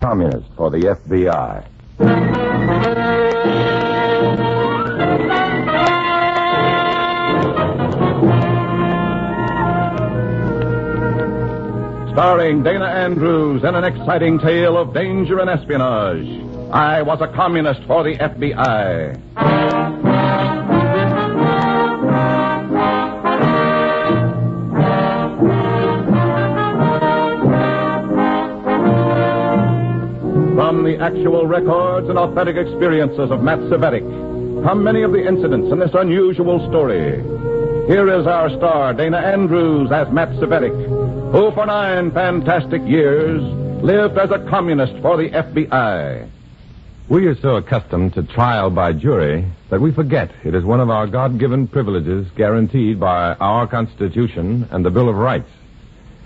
Communist for the FBI. Starring Dana Andrews in an exciting tale of danger and espionage. I Was a Communist for the FBI. From the actual records and authentic experiences of Matt Cvetic come many of the incidents in this unusual story. Here is our star, Dana Andrews, as Matt Cvetic, who for 9 fantastic years lived as a communist for the FBI. We are so accustomed to trial by jury that we forget it is one of our God-given privileges guaranteed by our Constitution and the Bill of Rights.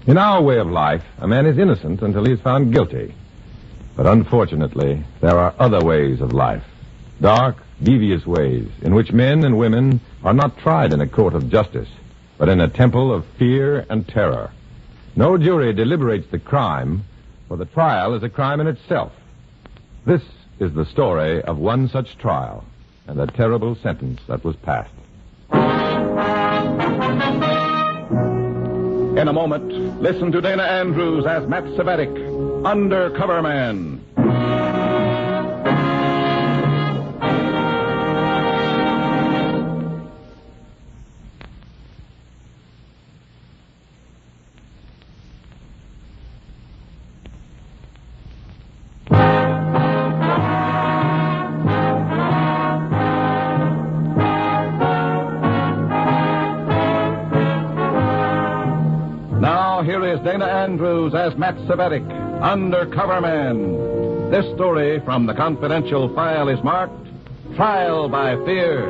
In our way of life, a man is innocent until he is found guilty. But unfortunately, there are other ways of life, dark, devious ways, in which men and women are not tried in a court of justice, but in a temple of fear and terror. No jury deliberates the crime, for the trial is a crime in itself. This is the story of one such trial and a terrible sentence that was passed. In a moment, listen to Dana Andrews as Matt Cvetic, Undercover Man. Here is Dana Andrews as Matt Cvetic, Undercover Man. This story from the confidential file is marked Trial by Fear.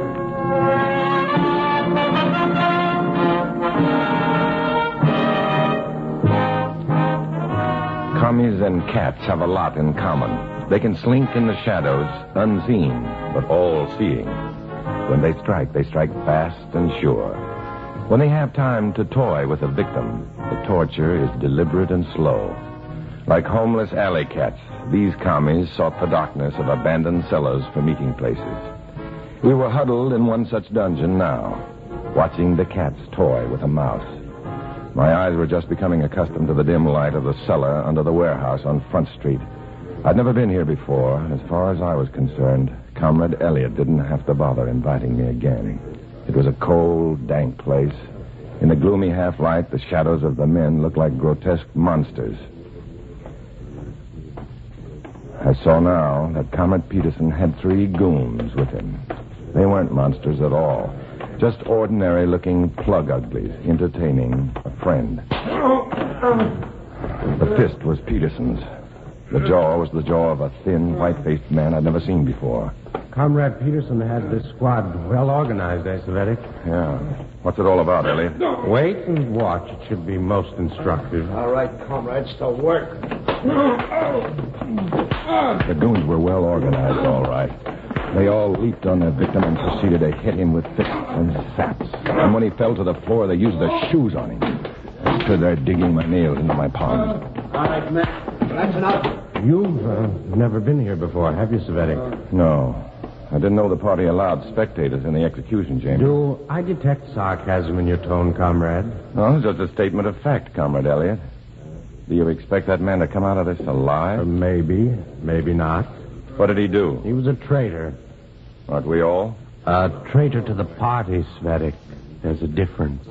Commies and cats have a lot in common. They can slink in the shadows, unseen, but all-seeing. When they strike fast and sure. When they have time to toy with a victim, the torture is deliberate and slow. Like homeless alley cats, these commies sought the darkness of abandoned cellars for meeting places. We were huddled in one such dungeon now, watching the cats toy with a mouse. My eyes were just becoming accustomed to the dim light of the cellar under the warehouse on Front Street. I'd never been here before, and as far as I was concerned, Comrade Elliott didn't have to bother inviting me again. It was a cold, dank place. In the gloomy half-light, the shadows of the men looked like grotesque monsters. I saw now that Comrade Peterson had 3 goons with him. They weren't monsters at all. Just ordinary-looking plug-uglies, entertaining a friend. The fist was Peterson's. The jaw was the jaw of a thin, white-faced man I'd never seen before. Comrade Peterson has this squad well organized, Cvetic. Yeah. What's it all about, Elliot? Wait and watch. It should be most instructive. All right, comrades, to work. The goons were well organized, all right. They all leaped on their victim and proceeded to hit him with fists and saps. And when he fell to the floor, they used their shoes on him. I stood there digging my nails into my palms. All right, Matt. That's enough. You've never been here before, have you, Cvetic? No. I didn't know the party allowed spectators in the execution chamber. Do I detect sarcasm in your tone, comrade? No, it's just a statement of fact, Comrade Elliott. Do you expect that man to come out of this alive? Maybe, maybe not. What did he do? He was a traitor. Aren't we all? A traitor to the party, Cvetic. There's a difference.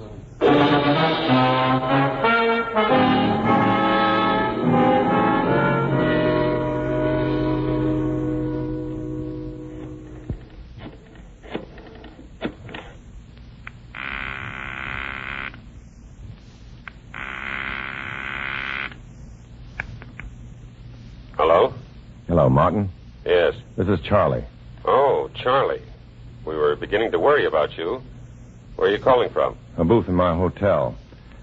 Hello? Hello, Martin. Yes. This is Charlie. Oh, Charlie. We were beginning to worry about you. Where are you calling from? A booth in my hotel.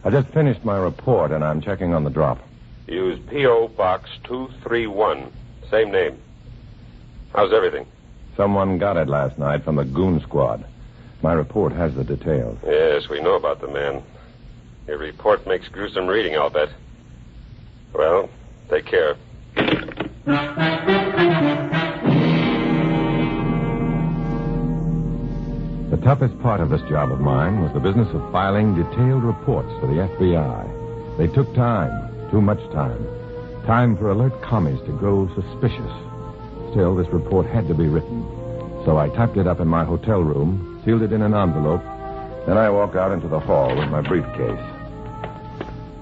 I just finished my report, and I'm checking on the drop. Use P.O. Box 231. Same name. How's everything? Someone got it last night from the goon squad. My report has the details. Yes, we know about the man. Your report makes gruesome reading, I'll bet. Well, take care. toughest part of this job of mine was the business of filing detailed reports for the FBI. They took time, too much time. Time for alert commies to grow suspicious. Still, this report had to be written. So I typed it up in my hotel room, sealed it in an envelope, then I walked out into the hall with my briefcase.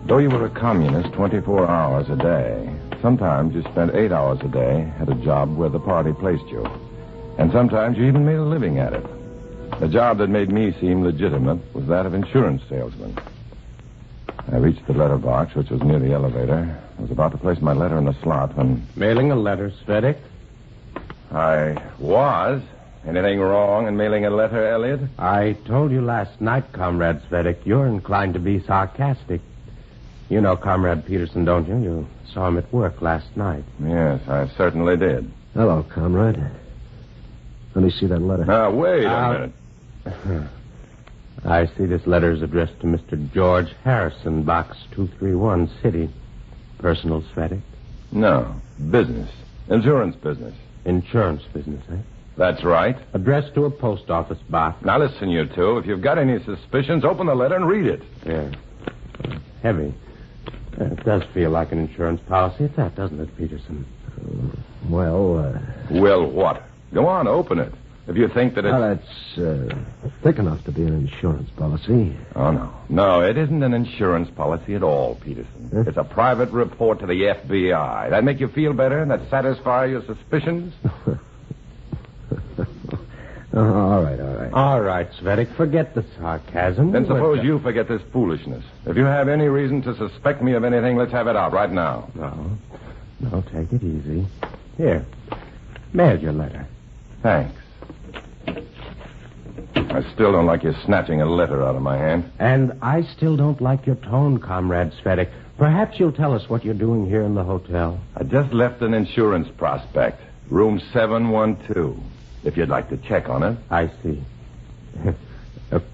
Though you were a communist 24 hours a day, sometimes you spent 8 hours a day at a job where the party placed you. And sometimes you even made a living at it. The job that made me seem legitimate was that of insurance salesman. I reached the letterbox, which was near the elevator. I was about to place my letter in the slot when... Mailing a letter, Cvetic? I was. Anything wrong in mailing a letter, Elliot? I told you last night, Comrade Cvetic, you're inclined to be sarcastic. You know Comrade Peterson, don't you? You saw him at work last night. Yes, I certainly did. Hello, comrade. Let me see that letter. Now, wait a minute. I see this letter is addressed to Mr. George Harrison, Box 231, City. Personal, Cvetic? No, business. Insurance business. Insurance business, eh? That's right. Addressed to a post office box. Now, listen, you two. If you've got any suspicions, open the letter and read it. Yeah. Heavy. It does feel like an insurance policy at that, doesn't it, Peterson? Well, Well, what? Go on, open it. If you think that it's... well, it's thick enough to be an insurance policy. Oh, no. No, it isn't an insurance policy at all, Peterson. Huh? It's a private report to the FBI. That make you feel better? That satisfy your suspicions? All right. All right, Cvetic, forget the sarcasm. Then suppose you forget this foolishness. If you have any reason to suspect me of anything, let's have it out right now. No, take it easy. Here, mail your letter. Thanks. I still don't like you snatching a letter out of my hand. And I still don't like your tone, Comrade Cvetic. Perhaps you'll tell us what you're doing here in the hotel. I just left an insurance prospect. Room 712. If you'd like to check on it. I see.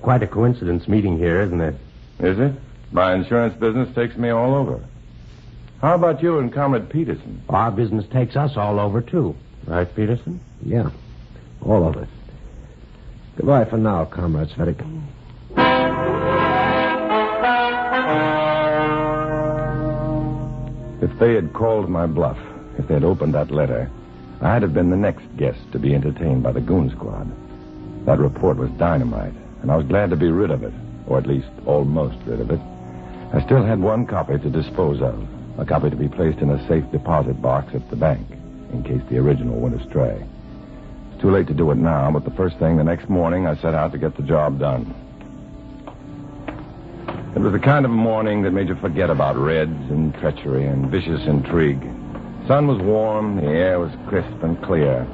Quite a coincidence meeting here, isn't it? Is it? My insurance business takes me all over. How about you and Comrade Peterson? Our business takes us all over, too. Right, Peterson? Yeah, all of it. Goodbye for now, Comrade Cvetic. If they had called my bluff, if they had opened that letter, I'd have been the next guest to be entertained by the goon squad. That report was dynamite, and I was glad to be rid of it, or at least almost rid of it. I still had one copy to dispose of, a copy to be placed in a safe deposit box at the bank, in case the original went astray. It's too late to do it now, but the first thing the next morning, I set out to get the job done. It was the kind of morning that made you forget about reds and treachery and vicious intrigue. The sun was warm, the air was crisp and clear.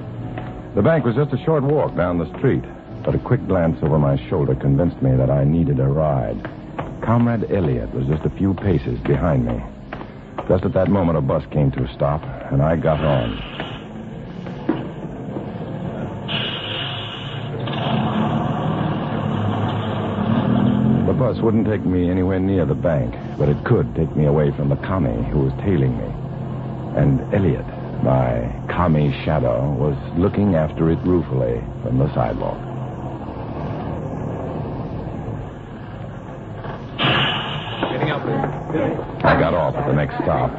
The bank was just a short walk down the street, but a quick glance over my shoulder convinced me that I needed a ride. Comrade Elliot was just a few paces behind me. Just at that moment, a bus came to a stop, and I got on. The bus wouldn't take me anywhere near the bank, but it could take me away from the commie who was tailing me. And Elliot, my commie shadow, was looking after it ruefully from the sidewalk. Getting out there. I got off at the next stop.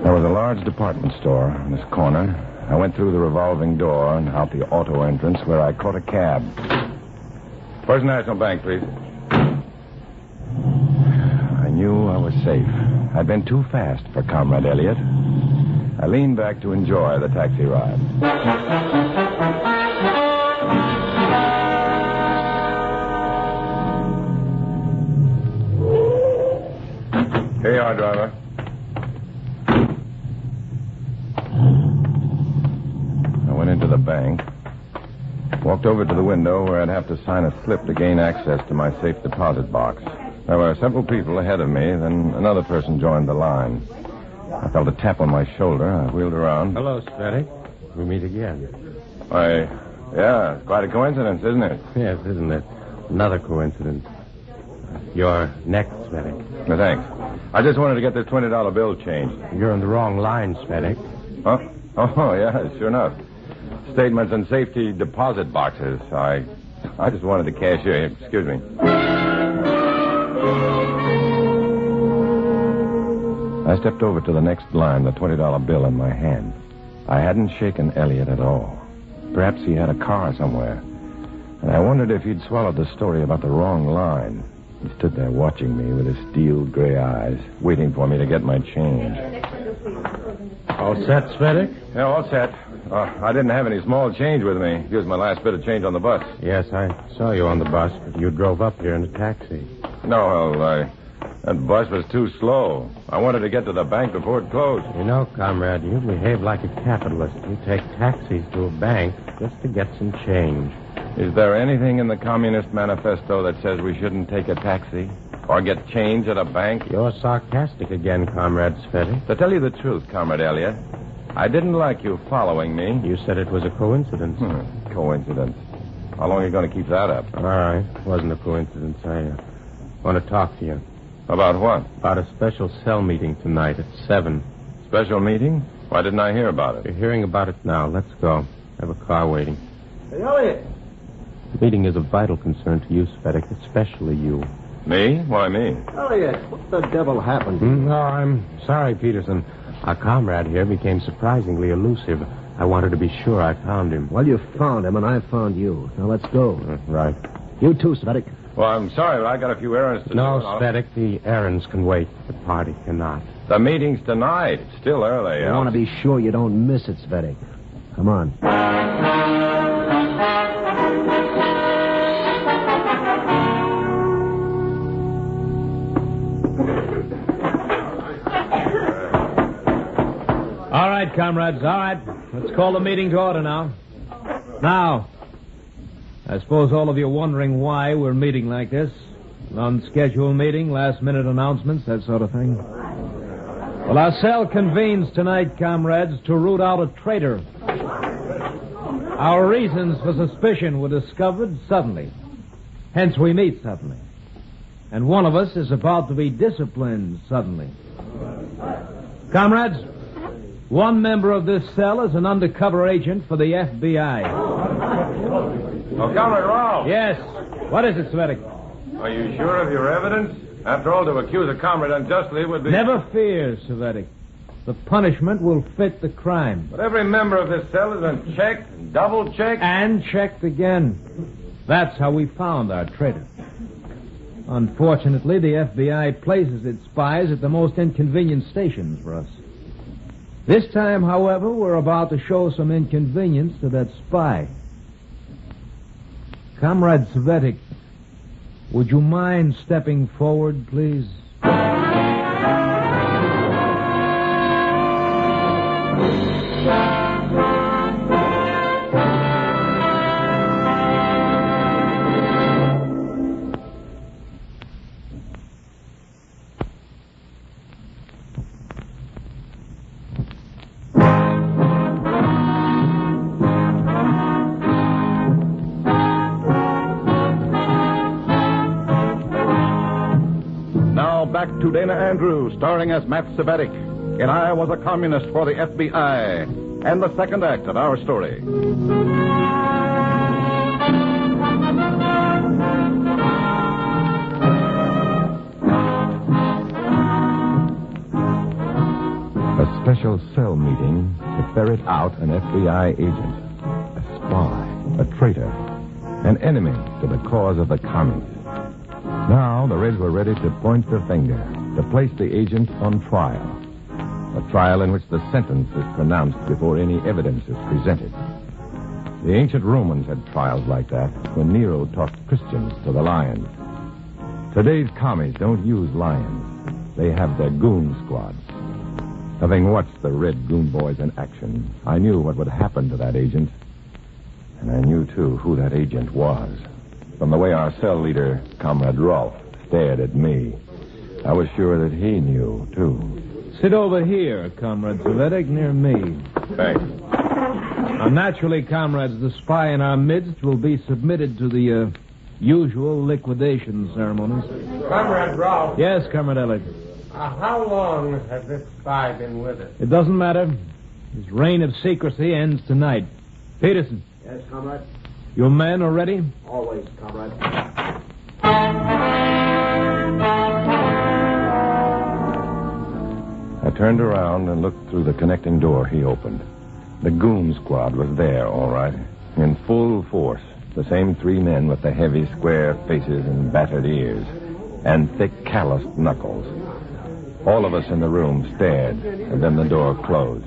There was a large department store on this corner. I went through the revolving door and out the auto entrance where I caught a cab. First National Bank, please. I knew I was safe. I'd been too fast for Comrade Elliot. I leaned back to enjoy the taxi ride. Here you are, driver. I went into the bank, walked over to the window where I'd have to sign a slip to gain access to my safe deposit box. There were several people ahead of me, then another person joined the line. I felt a tap on my shoulder. I wheeled around. Hello, Cvetic. We meet again. Why, yeah, it's quite a coincidence, isn't it? Yes, isn't it? Another coincidence. You're next, Cvetic. No, thanks. I just wanted to get this $20 bill changed. You're in the wrong line, Cvetic. Huh? Oh, yeah, sure enough. Statements and safety deposit boxes. I just wanted to cash here. Excuse me. I stepped over to the next line, the $20 bill in my hand. I hadn't shaken Elliot at all. Perhaps he had a car somewhere. And I wondered if he'd swallowed the story about the wrong line. He stood there watching me with his steel gray eyes, waiting for me to get my change. All set, Cvetic? Yeah, all set. I didn't have any small change with me. Here's my last bit of change on the bus. Yes, I saw you on the bus, but you drove up here in a taxi. No, that bus was too slow. I wanted to get to the bank before it closed. You know, comrade, you behave like a capitalist. You take taxis to a bank just to get some change. Is there anything in the Communist Manifesto that says we shouldn't take a taxi or get change at a bank? You're sarcastic again, Comrade Cvetic. To tell you the truth, Comrade Elliot, I didn't like you following me. You said it was a coincidence. Coincidence. How long are you going to keep that up? All right. It wasn't a coincidence. I want to talk to you. About what? About a special cell meeting tonight at 7. Special meeting? Why didn't I hear about it? You're hearing about it now. Let's go. I have a car waiting. Hey, Elliot. The meeting is of vital concern to you, Cvetic, especially you. Me? Why me? Elliot, what the devil happened? No, I'm sorry, Peterson. Our comrade here became surprisingly elusive. I wanted to be sure I found him. Well, you found him, and I found you. Now, let's go. Right. You too, Cvetic. Well, I'm sorry, but I got a few errands to do. No, Cvetic, the errands can wait. The party cannot. The meeting's tonight. It's still early. I want to be sure you don't miss it, Cvetic. Come on. All right, comrades, all right. Let's call the meeting to order now. Now, I suppose all of you are wondering why we're meeting like this. An unscheduled meeting, last-minute announcements, that sort of thing. Well, our cell convenes tonight, comrades, to root out a traitor. Our reasons for suspicion were discovered suddenly. Hence, we meet suddenly. And one of us is about to be disciplined suddenly. Comrades, one member of this cell is an undercover agent for the FBI. Oh, Comrade Ralph. Yes. What is it, Cvetic? Are you sure of your evidence? After all, to accuse a comrade unjustly would be... Never fear, Cvetic. The punishment will fit the crime. But every member of this cell has been checked, double-checked... And checked again. That's how we found our traitor. Unfortunately, the FBI places its spies at the most inconvenient stations for us. This time, however, we're about to show some inconvenience to that spy. Comrade Cvetic, would you mind stepping forward, please? Back to Dana Andrews, starring as Matt Cvetic in I Was a Communist for the FBI, and the second act of our story. A special cell meeting to ferret out an FBI agent, a spy, a traitor, an enemy to the cause of the commies. Now, the Reds were ready to point the finger, to place the agent on trial. A trial in which the sentence is pronounced before any evidence is presented. The ancient Romans had trials like that when Nero tossed Christians to the lions. Today's commies don't use lions. They have their goon squads. Having watched the Red Goon Boys in action, I knew what would happen to that agent. And I knew, too, who that agent was. From the way our cell leader, Comrade Rolfe, stared at me, I was sure that he knew, too. Sit over here, Comrade Cvetic, near me. Thanks. Now, naturally, comrades, the spy in our midst will be submitted to the usual liquidation ceremonies. Comrade Rolfe. Yes, Comrade Elliot. How long has this spy been with us? It doesn't matter. His reign of secrecy ends tonight. Peterson, Yes, comrade? your men are ready? Always, comrade. I turned around and looked through the connecting door he opened. The goon squad was there, all right, in full force. The same 3 men with the heavy, square faces and battered ears, and thick, calloused knuckles. All of us in the room stared, and then the door closed.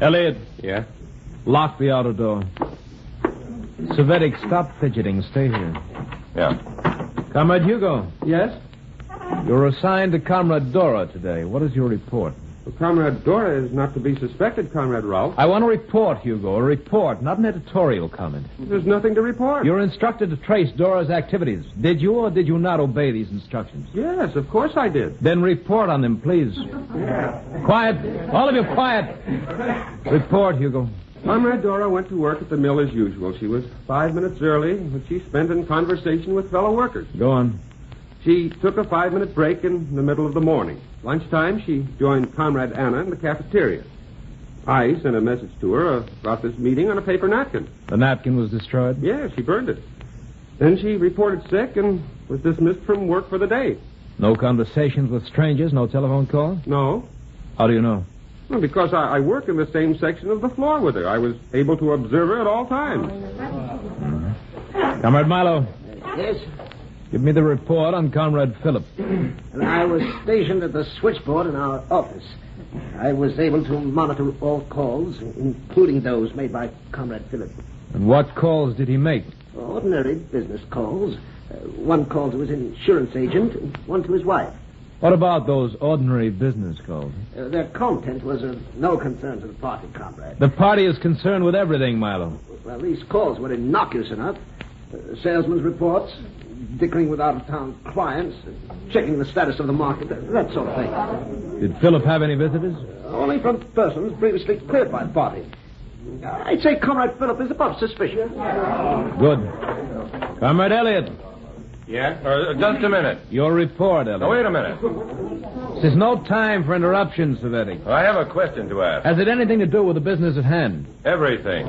Elliot, Yeah? lock the outer door. Cvetic, stop fidgeting. Stay here. Yeah. Comrade Hugo, Yes? you're assigned to Comrade Dora today. What is your report? Well, Comrade Dora is not to be suspected, Comrade Rolfe. I want a report, Hugo. A report, not an editorial comment. There's nothing to report. You're instructed to trace Dora's activities. Did you or did you not obey these instructions? Yes, of course I did. Then report on them, please. Quiet. All of you, quiet. Report, Hugo. Comrade Dora went to work at the mill as usual. She was 5 minutes early, which she spent in conversation with fellow workers. Go on. She took a 5-minute break in the middle of the morning. Lunchtime, she joined Comrade Anna in the cafeteria. I sent a message to her about this meeting on a paper napkin. The napkin was destroyed? Yeah, she burned it. Then she reported sick and was dismissed from work for the day. No conversations with strangers, no telephone call? No. How do you know? Well, because I work in the same section of the floor with her. I was able to observe her at all times. Comrade Milo, Yes? give me the report on Comrade Phillip. And I was stationed at the switchboard in our office. I was able to monitor all calls, including those made by Comrade Phillip. And what calls did he make? Ordinary business calls. One call to his insurance agent, and one to his wife. What about those ordinary business calls? Their content was of no concern to the party, Comrade. The party is concerned with everything, Milo. Well, these calls were innocuous enough. Salesmen's reports, dickering with out-of-town clients, checking the status of the market, that sort of thing. Did Phillip have any visitors? Only from persons previously cleared by the party. I'd say Comrade Phillip is above suspicion. Good. Comrade Elliot, Yeah? Just a minute. your report, Elliot. Now, wait a minute. This is no time for interruptions, Cvetic. I have a question to ask. Has it anything to do with the business at hand? Everything.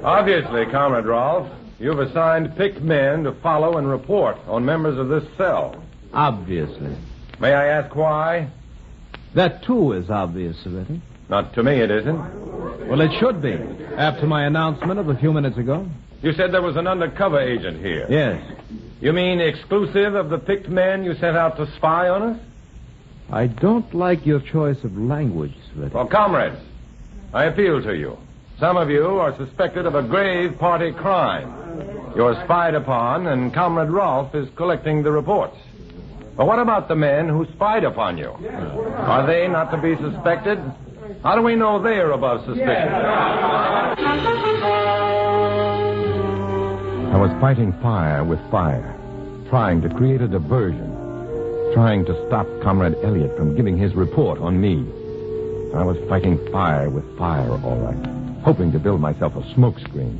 Obviously, Comrade Rolfe, you've assigned picked men to follow and report on members of this cell. Obviously. May I ask why? That, too, is obvious, Cvetic. Not to me, it isn't. Well, it should be, after my announcement of a few minutes ago. You said there was an undercover agent here. Yes. You mean exclusive of the picked men you sent out to spy on us? I don't like your choice of language, Cvetic. Well, comrades, I appeal to you. Some of you are suspected of a grave party crime. You're spied upon, and Comrade Rolfe is collecting the reports. But what about the men who spied upon you? Are they not to be suspected? How do we know they're above suspicion? I was fighting fire with fire, trying to create a diversion, trying to stop Comrade Elliot from giving his report on me. I was fighting fire with fire, all right, hoping to build myself a smokescreen.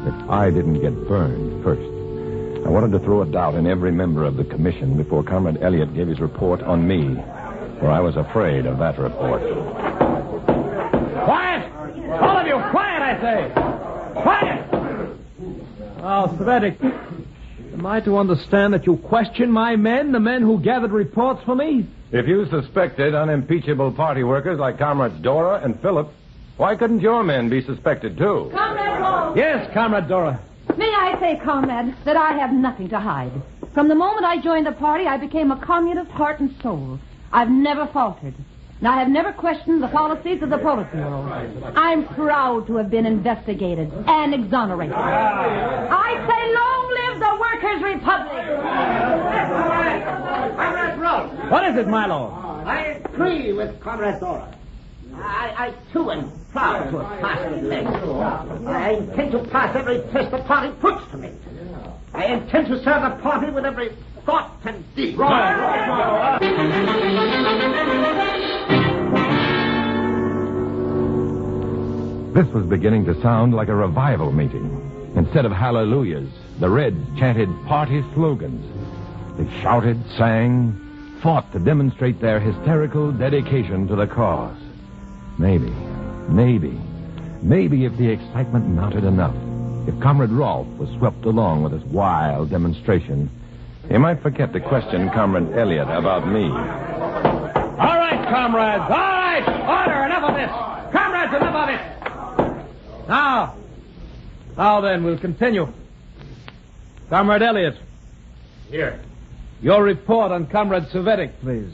If I didn't get burned first. I wanted to throw a doubt in every member of the commission before Comrade Elliot gave his report on me, for I was afraid of that report. Quiet! All of you, quiet, I say! Quiet! Oh, Cvetic, am I to understand that you question my men, the men who gathered reports for me? If you suspected unimpeachable party workers like Comrades Dora and Phillip, why couldn't your men be suspected, too? Comrade Rolfe! Yes, Comrade Dora. May I say, comrade, that I have nothing to hide. From the moment I joined the party, I became a communist heart and soul. I've never faltered. And I have never questioned the policies of the Politburo. I'm proud to have been investigated and exonerated. I say long live the Workers' Republic! Comrade Rolfe, What is it, Milo? I agree with Comrade Dora. I too, am proud to have passed the test. I intend to pass every test the party puts to me. I intend to serve the party with every thought and deed. This was beginning to sound like a revival meeting. Instead of hallelujahs, the Reds chanted party slogans. They shouted, sang, fought to demonstrate their hysterical dedication to the cause. Maybe, Maybe if the excitement mounted enough, if Comrade Rolfe was swept along with his wild demonstration, he might forget to question Comrade Elliott about me. All right, comrades. All right. Order. Enough of this. Comrades, enough of it. Now then, we'll continue. Comrade Elliott. Here. Your report on Comrade Cvetic, please.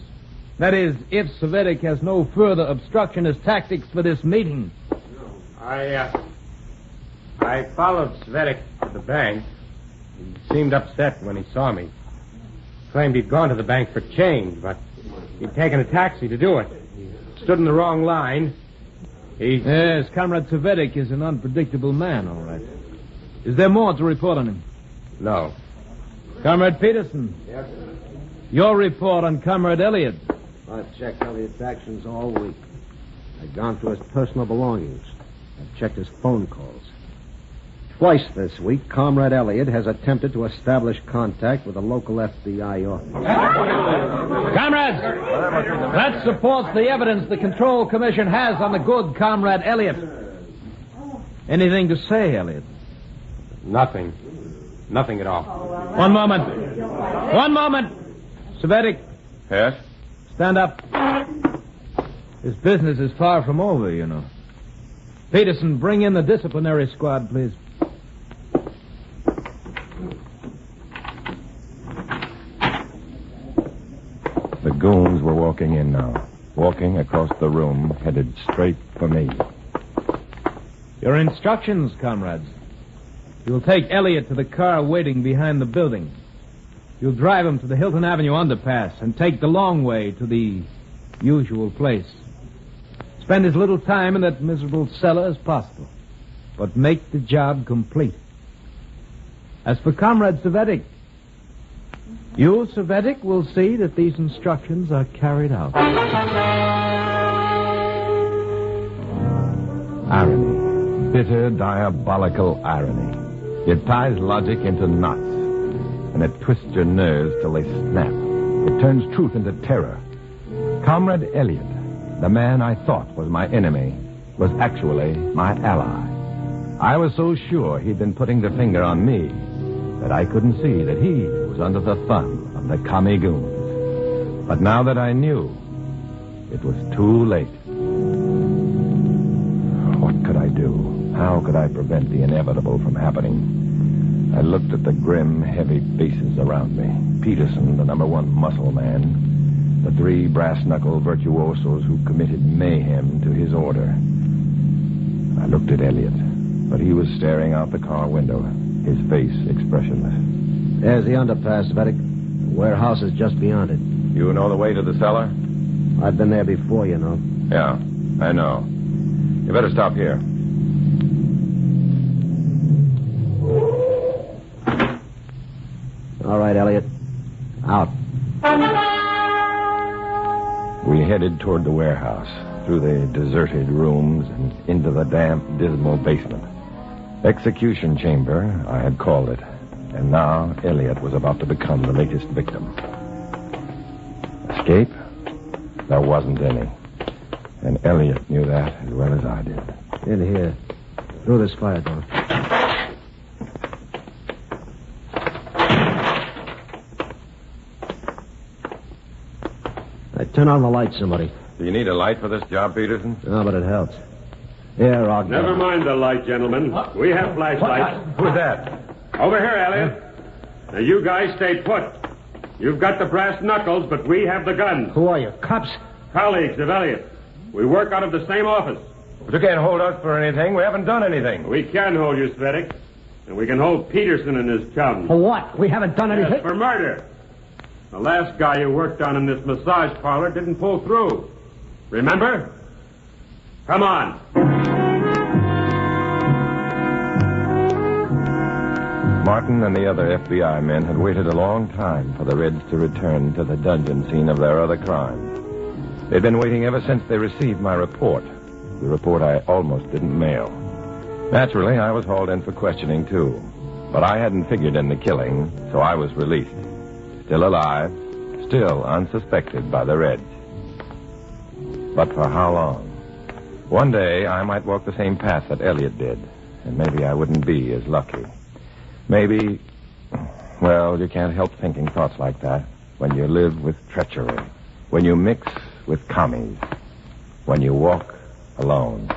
That is, if Cvetic has no further obstructionist tactics for this meeting. I followed Cvetic to the bank. He seemed upset when he saw me. Claimed he'd gone to the bank for change, but he'd taken a taxi to do it. He stood in the wrong line. Yes, Comrade Cvetic is an unpredictable man, all right. Is there more to report on him? No. Comrade Peterson. Yes, sir. Your report on Comrade Elliott. I've checked Elliott's actions all week. I've gone through his personal belongings. I've checked his phone calls. Twice this week, Comrade Elliott has attempted to establish contact with a local FBI office. Comrades, that supports the evidence the Control Commission has on the good Comrade Elliott. Anything to say, Elliott? Nothing. Nothing at all. One moment. Cvetic, Yes? stand up. This business is far from over, you know. Peterson, bring in the disciplinary squad, please. The goons were walking in now, walking across the room, headed straight for me. Your instructions, comrades. You'll take Elliott to the car waiting behind the building. You'll drive him to the Hilton Avenue underpass and take the long way to the usual place. Spend as little time in that miserable cellar as possible, but make the job complete. As for Comrade Cvetic, you, Cvetic, will see that these instructions are carried out. Irony. Bitter, diabolical irony. It ties logic into knots, and it twists your nerves till they snap. It turns truth into terror. Comrade Elliott, the man I thought was my enemy, was actually my ally. I was so sure he'd been putting the finger on me that I couldn't see that he was under the thumb of the commie goons. But now that I knew, it was too late. What could I do? How could I prevent the inevitable from happening? I looked at the grim, heavy faces around me. Peterson, the #1 muscle man. The 3 brass-knuckle virtuosos who committed mayhem to his order. I looked at Elliott, but he was staring out the car window, his face expressionless. There's the underpass, Cvetic. The warehouse is just beyond it. You know the way to the cellar? I've been there before, you know. Yeah, I know. You better stop here. All right, Elliott. Out. We headed toward the warehouse, through the deserted rooms and into the damp, dismal basement. Execution chamber, I had called it. And now Elliott was about to become the latest victim. Escape? There wasn't any. And Elliott knew that as well as I did. In here. Through this fire door. Turn on the light, somebody. Do you need a light for this job, Peterson? No, but it helps. Here, I'll Never mind the light, gentlemen. We have flashlights. Who's that? Over here, Elliot. Now, you guys stay put. You've got the brass knuckles, but we have the guns. Who are you, cops? Colleagues of Elliot. We work out of the same office. But you can't hold us for anything. We haven't done anything. We can hold you, Cvetic. And we can hold Peterson and his chums. For what? We haven't done anything. Yes, for murder. The last guy you worked on in this massage parlor didn't pull through. Remember? Come on. Martin and the other FBI men had waited a long time for the Reds to return to the dungeon scene of their other crime. They'd been waiting ever since they received my report. The report I almost didn't mail. Naturally, I was hauled in for questioning, too. But I hadn't figured in the killing, so I was released. Still alive, still unsuspected by the Reds. But for how long? One day, I might walk the same path that Elliot did, and maybe I wouldn't be as lucky. Maybe, well, you can't help thinking thoughts like that when you live with treachery, when you mix with commies, when you walk alone.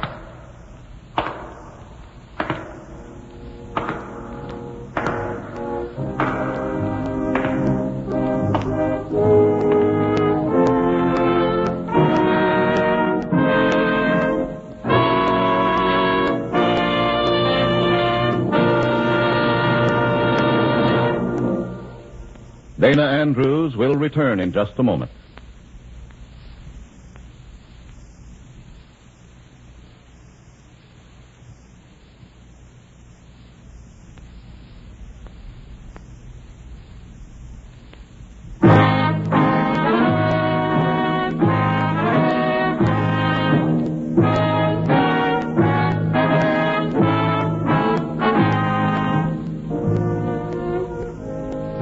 Dana Andrews will return in just a moment.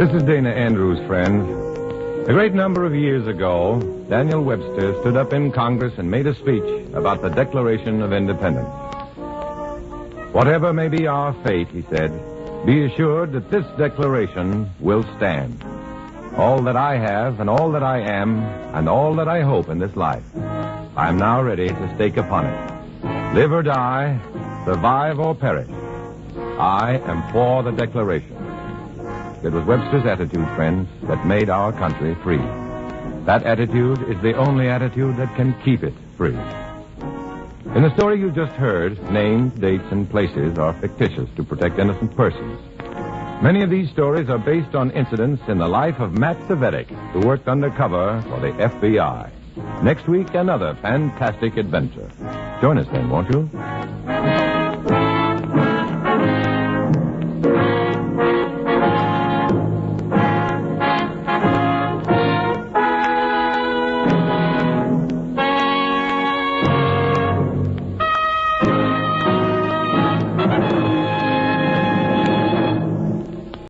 This is Dana Andrews, friends. A great number of years ago, Daniel Webster stood up in Congress and made a speech about the Declaration of Independence. Whatever may be our fate, he said, be assured that this declaration will stand. All that I have and all that I am and all that I hope in this life, I am now ready to stake upon it. Live or die, survive or perish, I am for the Declaration. It was Webster's attitude, friends, that made our country free. That attitude is the only attitude that can keep it free. In the story you just heard, names, dates, and places are fictitious to protect innocent persons. Many of these stories are based on incidents in the life of Matt Cvetic, who worked undercover for the FBI. Next week, another fantastic adventure. Join us then, won't you?